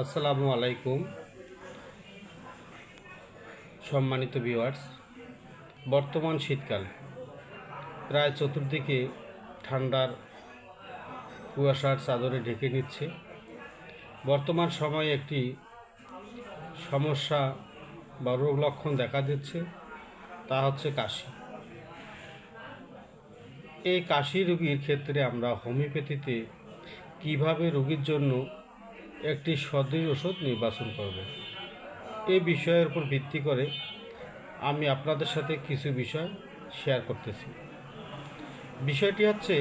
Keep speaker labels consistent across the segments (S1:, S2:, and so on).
S1: আসসালামু আলাইকুম সম্মানিত ভিউয়ার্স। বর্তমান শীতকাল, প্রায় চতুর্দিকে ঠান্ডার কুয়াশার চাদরে ঢেকে নিচ্ছে। বর্তমান সময়ে একটি সমস্যা বা রোগ লক্ষণ দেখা দিচ্ছে, তা হচ্ছে কাশি। এই কাশি রোগীর ক্ষেত্রে আমরা হোমিওপ্যাথিতে কিভাবে রোগীর জন্য একটি সদৃঢ় ওষুধ নির্বাচন করব, এই বিষয়ের উপর ভিত্তি করে আমি আপনাদের সাথে কিছু বিষয় শেয়ার করতেছি। বিষয়টি হচ্ছে,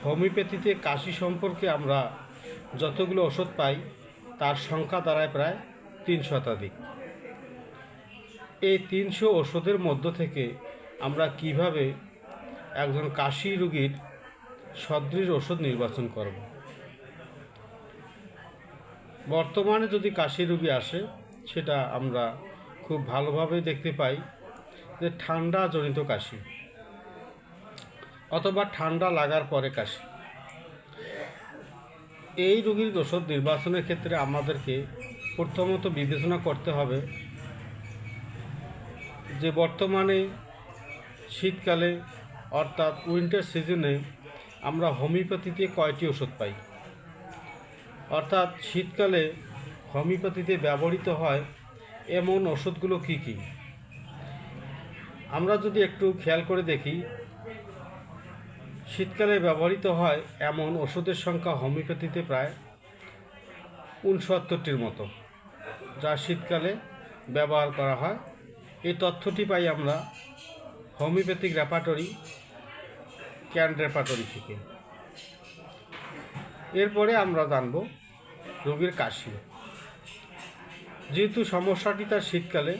S1: হোমিওপ্যাথিতে কাশি সম্পর্কে আমরা যতগুলো ওষুধ পাই তার সংখ্যা দাঁড়ায় প্রায় ৩ শতাধিক। এই ৩০০ ওষুধের মধ্য থেকে আমরা কিভাবে একজন কাশি রোগীর সদৃঢ় ওষুধ নির্বাচন করব। বর্তমানে যদি কাশি রোগী আসে, সেটা আমরা খুব ভালোভাবে দেখতে পাই যে ঠান্ডাজনিত কাশি অথবা ঠান্ডা লাগার পরে কাশি। এই রোগীর ওষুধ নির্বাচনের ক্ষেত্রে আমাদেরকে প্রথমত বিবেচনা করতে হবে যে বর্তমানে শীতকালে অর্থাৎ উইন্টার সিজনে আমরা হোমিওপ্যাথিতে কয়টি ওষুধ পাই, অর্থাৎ শীতকালে হোমিওপ্যাথিতে ব্যবহৃত হয় এমন ওষুধগুলো কি কি। আমরা যদি একটু খেয়াল করে দেখি, শীতকালে ব্যবহৃত হয় এমন ওষুধের সংখ্যা হোমিওপ্যাথিতে প্রায় ৬৯টির মতো, যা শীতকালে ব্যবহার করা হয়। এই তথ্যটি পাই আমরা হোমিওপ্যাথিক রেপার্টরি, ক্যান রেপার্টরি থেকে। এরপরে আমরা জানব রোগীর কাশি। যেহেতু সমস্যাটি তার শীতকালে,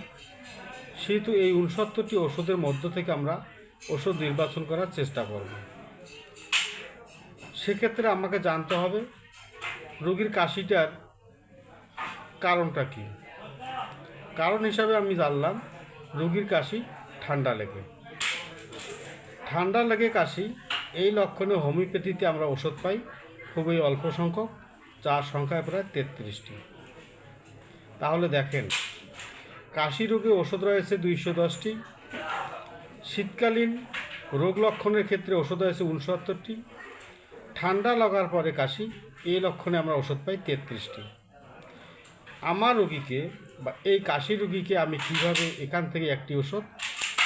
S1: সেহেতু এই ৬৯টি ওষুধের মধ্য থেকে আমরা ওষুধ নির্বাচন করার চেষ্টা করব। সেক্ষেত্রে আমাকে জানতে হবে রোগীর কাশিটার কারণটা কী। কারণ হিসাবে আমি জানলাম রোগীর কাশি ঠান্ডা লেগে কাশি। এই লক্ষণে হোমিওপ্যাথিতে আমরা ওষুধ পাই খুবই অল্প সংখ্যক, যার সংখ্যায় প্রায় ৩৩টি। তাহলে দেখেন, কাশি রোগে ওষুধ রয়েছে ২১০টি। শীতকালীন রোগ লক্ষণের ক্ষেত্রে ওষুধ রয়েছে ৬৯টি। ঠান্ডা লাগার পরে কাশি, এই লক্ষণে আমরা ওষুধ পাই ৩৩টি। আমার রোগীকে বা এই কাশি রোগীকে আমি কিভাবে এখান থেকে একটি ওষুধ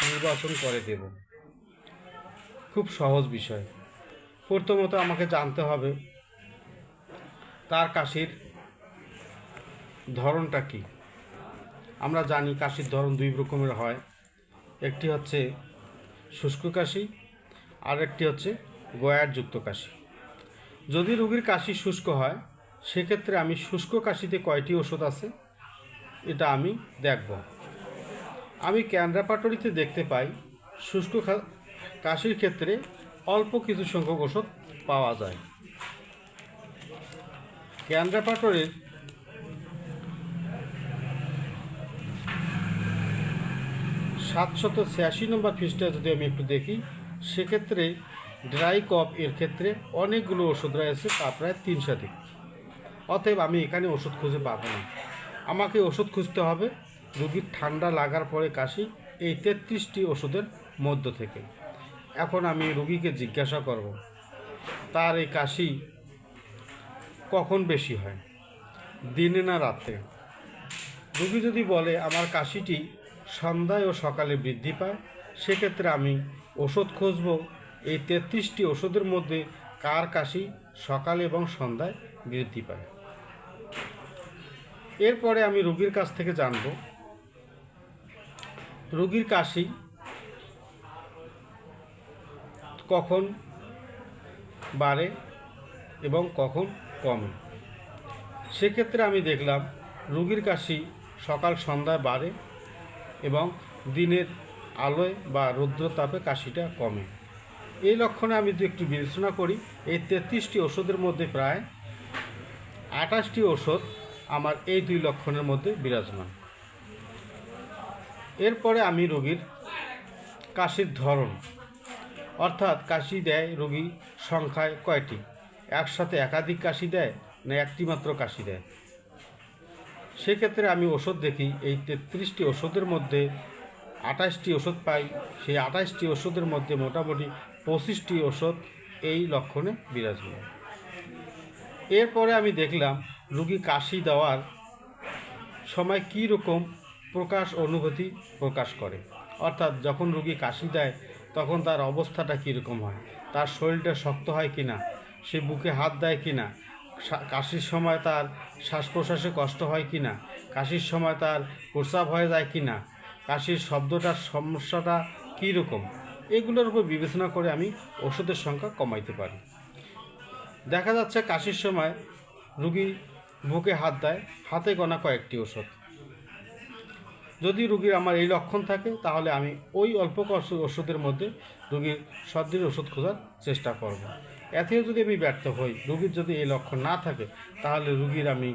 S1: নির্বাচন করে দেব? খুব সহজ বিষয়। প্রথমত আমাকে জানতে হবে তার কাশির ধরনটা কী। আমরা জানি কাশির ধরন দুই রকমের হয়, একটি হচ্ছে শুষ্ক কাশি, আর একটি হচ্ছে গয়ারযুক্ত কাশি। যদি রোগীর কাশি শুষ্ক হয়, সেক্ষেত্রে আমি শুষ্ক কাশিতে কয়টি ওষুধ আছে এটা আমি দেখব। আমি ক্যান রেপার্টরিতে দেখতে পাই শুষ্ক কাশির ক্ষেত্রে অল্প কিছু সংখ্যক ওষুধ পাওয়া যায়। ক্যান রেপার্টরির 786 নম্বর পৃষ্ঠায় যদি আমি একটু দেখি, সেক্ষেত্রে ড্রাই কফ এর ক্ষেত্রে অনেকগুলো ওষুধ রয়েছে, তা প্রায় ৩ শতাধিক। অতএব আমি এখানে ওষুধ খুঁজে পাবো না। আমাকে ওষুধ খুঁজতে হবে রোগীর ঠান্ডা লাগার পরে কাশি, এই ৩৩টি ওষুধের মধ্য থেকে। এখন আমি রোগীকে জিজ্ঞাসা করব তার এই কাশি কখন বেশি হয়, দিনে না রাতে। রোগী যদি বলে আমার কাশিটি সন্ধ্যায় ও সকালে বৃদ্ধি পায়, সেক্ষেত্রে আমি ওষুধ খুঁজব এই ৩৩টি ওষুধের মধ্যে কার কাশি সকালে এবং সন্ধ্যায় বৃদ্ধি পায়। এরপরে আমি রোগীর কাছ থেকে জানব রোগীর কাশি কখন বাড়ে এবং কখন কমে। সেক্ষেত্রে আমি দেখলাম রোগীর কাশি সকাল সন্ধ্যায় বাড়ে এবং দিনের আলোয় বা রৌদ্রতাপে কাশিটা কমে। এই লক্ষণে আমি যদি একটু বিবেচনা করি, এই ৩৩টি ওষুধের মধ্যে প্রায় ২৮টি ওষুধ আমার এই দুই লক্ষণের মধ্যে বিরাজমান। এরপরে আমি রোগীর কাশির ধরন, অর্থাৎ কাশি দেয় রোগী সংখ্যায় কয়টি, একসাথে একাধিক কাশি দেয় না একটি মাত্র কাশি দেয়, সেক্ষেত্রে আমি ওষুধ দেখি এই 33টি ওষুধের মধ্যে 28টি ওষুধ পাই। সেই 28টি ওষুধের মধ্যে মোটামুটি 25টি ওষুধ এই লক্ষণে বিরাজমান। এরপরে আমি দেখলাম রুগী কাশি দেওয়ার সময় কী রকম অনুভূতি প্রকাশ করে, অর্থাৎ যখন রুগী কাশি দেয় তখন তার অবস্থাটা কীরকম হয়, তার শরীরটা শক্ত হয় কি না, সে বুকে হাত দেয় কি না, কাশির সময় তার শ্বাস প্রশ্বাসে কষ্ট হয় কি না, কাশির সময় তার প্রস্রাব হয়ে যায় কি না, কাশির শব্দটার সমস্যাটা কী রকম, এগুলোর উপর বিবেচনা করে আমি ওষুধের সংখ্যা কমাইতে পারি। দেখা যাচ্ছে কাশির সময় রুগী বুকে হাত দেয়, হাতে গোনা কয়েকটি ওষুধ। যদি রুগীর আমার এই লক্ষণ থাকে তাহলে আমি ওই অল্প ওষুধের মধ্যে রুগীর সর্দির ওষুধ খোঁজার চেষ্টা করব। এতেও যদি আমি ব্যর্থ হই, রুগীর যদি এই লক্ষণ না থাকে, তাহলে রুগীর আমি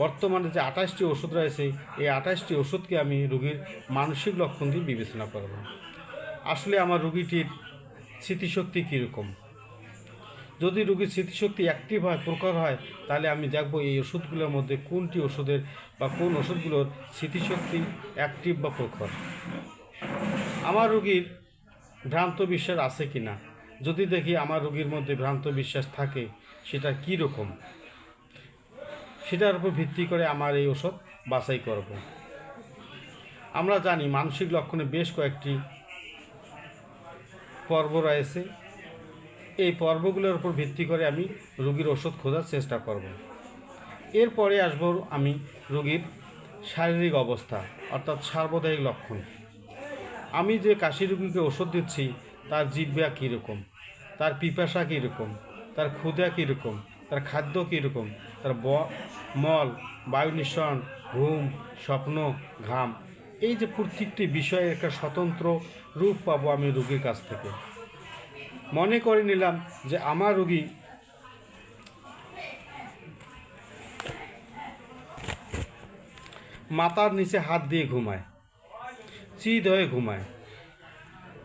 S1: বর্তমানে যে 28টি ওষুধ রয়েছে এই 28টি ওষুধকে আমি রুগীর মানসিক লক্ষণ দিয়ে বিবেচনা করব। আসলে আমার রুগীটির স্মৃতিশক্তি কীরকম, যদি রুগীর স্মৃতিশক্তি অ্যাক্টিভ হয়, প্রখর হয়, তাহলে আমি দেখব এই ওষুধগুলোর মধ্যে কোনটি ওষুধের বা কোন ওষুধগুলোর স্মৃতিশক্তি অ্যাক্টিভ বা প্রখর। আমার রুগীর ভ্রান্ত বিশ্বাস আছে কি না, যদি দেখি আমার রুগীর মধ্যে ভ্রান্ত বিশ্বাস থাকে, সেটা কী রকম, সেটার উপর ভিত্তি করে আমার এই ওষুধ বাছাই করব। আমরা জানি মানসিক লক্ষণে বেশ কয়েকটি পর্ব রয়েছে, এই পর্বগুলোর উপর ভিত্তি করে আমি রুগীর ওষুধ খোঁজার চেষ্টা করব। এরপরে আসব আমি রুগীর শারীরিক অবস্থা, অর্থাৎ সার্বদায়িক লক্ষণ। আমি যে কাশি রুগীকে ওষুধ দিচ্ছি তার জিহ্বা কীরকম, তার পিপাসা কীরকম, তার ক্ষুধা কীরকম, তার খাদ্য কীরকম, তার মল, বায়ু নিঃসরণ, ঘুম, স্বপ্ন, ঘাম, এই যে প্রত্যেকটি বিষয়ে একটা স্বতন্ত্র রূপ পাবো আমি রুগীর কাছ থেকে। মনে করে নিলাম যে আমার রুগী মাথার নিচে হাত দিয়ে ঘুমায়, চিত হয়ে ঘুমায়,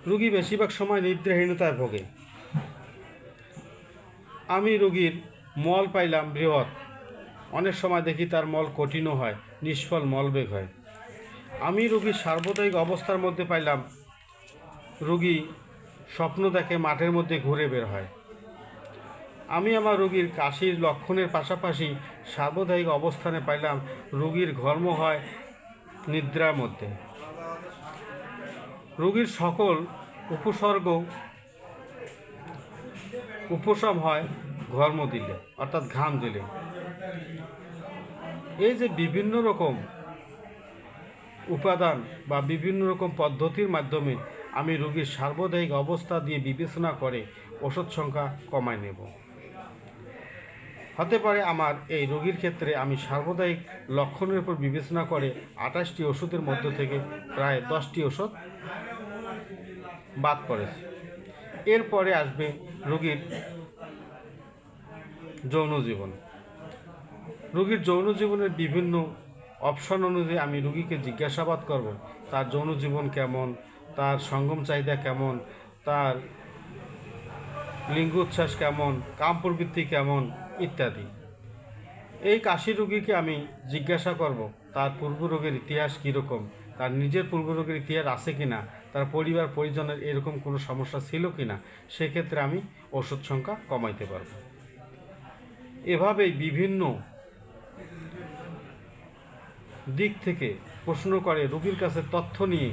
S1: রুগী বেশিরভাগ সময় নিদ্রাহীনতায় ভোগে। আমি রুগীর মল পাইলাম বৃহৎ, অনেক সময় দেখি তার মল কঠিনও হয়, নিষ্ফল মলবেগ হয়। আমি রুগীর সার্বদায়িক অবস্থার মধ্যে পাইলাম রুগী স্বপ্ন দেখে মাঠের মধ্যে ঘুরে বের হয়। আমি আমার রুগীর কাশির লক্ষণের পাশাপাশি সার্বদায়িক অবস্থানে পাইলাম রুগীর ঘর্ম হয় নিদ্রার মধ্যে। রুগীর সকল উপসর্গ উপশম হয় ঘর্ম দিলে, অর্থাৎ ঘাম দিলে। এই যে বিভিন্ন রকম উপাদান বা বিভিন্ন রকম পদ্ধতির মাধ্যমে আমি রোগীর সার্বদায়িক অবস্থা দিয়ে বিবেচনা করে ওষুধ সংখ্যা কমায় নেব। হতে পারে আমার এই রোগীর ক্ষেত্রে আমি সার্বদায়িক লক্ষণের উপর বিবেচনা করে 28টি ওষুধের মধ্য থেকে প্রায় 10টি ওষুধ বাদ পড়েছে। এরপরে আসবে রোগীর যৌন জীবন। রোগীর যৌন জীবনের বিভিন্ন অপশন অনুযায়ী আমি রোগীকে জিজ্ঞাসাবাদ করব তার যৌন জীবন কেমন, তার সঙ্গম চাহিদা কেমন, তার লিঙ্গোচ্ছ্বাস কেমন, কাম প্রবৃত্তি কেমন ইত্যাদি। এই কাশি রোগীকে আমি জিজ্ঞাসা করব তার পূর্ব রোগের ইতিহাস কীরকম, তার নিজের পূর্ব রোগের ইতিহাস আছে কি না, তার পরিবার পরিজনের এরকম কোনো সমস্যা ছিল কি না, সেক্ষেত্রে আমি ওষুধ সংখ্যা কমাইতে পারব। এভাবেই বিভিন্ন দিক থেকে প্রশ্ন করে রোগীর কাছে তথ্য নিয়ে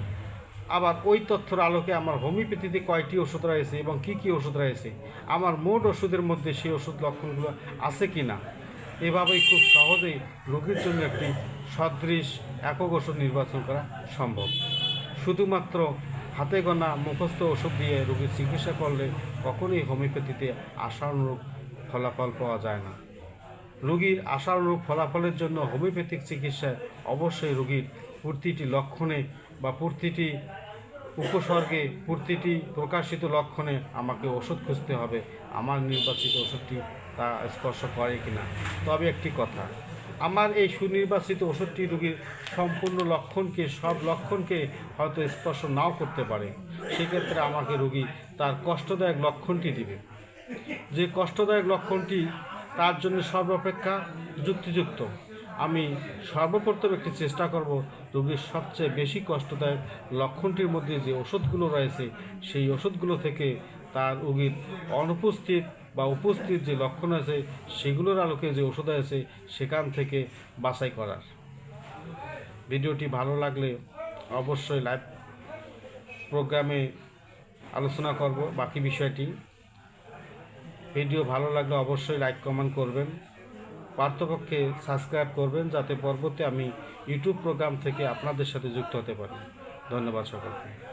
S1: আবার ওই তথ্যের আলোকে আমার হোমিওপ্যাথিতে কয়টি ওষুধ রয়েছে এবং কি কি ওষুধ রয়েছে, আমার মোট ওষুধের মধ্যে সেই ওষুধ লক্ষণগুলো আছে কি না, এভাবেই খুব সহজেই রোগীর জন্য একটি সদৃশ একক ওষুধ নির্বাচন করা সম্ভব। শুধুমাত্র হাতে গোনা মুখস্থ ওষুধ দিয়ে রোগীর চিকিৎসা করলে কখনোই হোমিওপ্যাথিতে আশানুরূপ ফলাফল পাওয়া যায় না। রোগীর আশানুরূপ ফলাফলের জন্য হোমিওপ্যাথিক চিকিৎসায় অবশ্যই রোগীর প্রতিটি লক্ষণে বা প্রতিটি উপসর্গে, প্রতিটি প্রকাশিত লক্ষণে আমাকে ওষুধ খুঁজতে হবে আমার নির্বাচিত ওষুধটি তা স্পর্শ করে কিনা। তবে একটি কথা, আমার এই সুনির্বাচিত ওষুধটি রোগীর সম্পূর্ণ লক্ষণকে, সব লক্ষণকে হয়তো স্পর্শ নাও করতে পারে। সেক্ষেত্রে আমাকে রোগী তার কষ্টদায়ক লক্ষণটি দিবে, যে কষ্টদায়ক লক্ষণটি তার জন্য সর্বাপেক্ষা যুক্তিযুক্ত, আমি সর্বপ্রথম একটি চেষ্টা করব রোগীর সবচেয়ে বেশি কষ্টদায়ক লক্ষণটির মধ্যে যে ওষুধগুলো রয়েছে সেই ওষুধগুলো থেকে তার রোগীর অনুপস্থিত বা উপস্থিত যে লক্ষণ আছে সেগুলোর আলোকে যে ওষুধ আছে সেখান থেকে বাছাই করার। ভিডিওটি ভালো লাগলে অবশ্যই লাইভ প্রোগ্রামে আলোচনা করব বাকি বিষয়টি। ভিডিও ভালো লাগলে অবশ্যই লাইক কমেন্ট করবেন, পার্থপক্ষে সাবস্ক্রাইব করবেন, যাতে পরবর্তী আমি ইউটিউব প্রোগ্রাম থেকে আপনাদের সাথে যুক্ত হতে পারি। ধন্যবাদ সকলকে।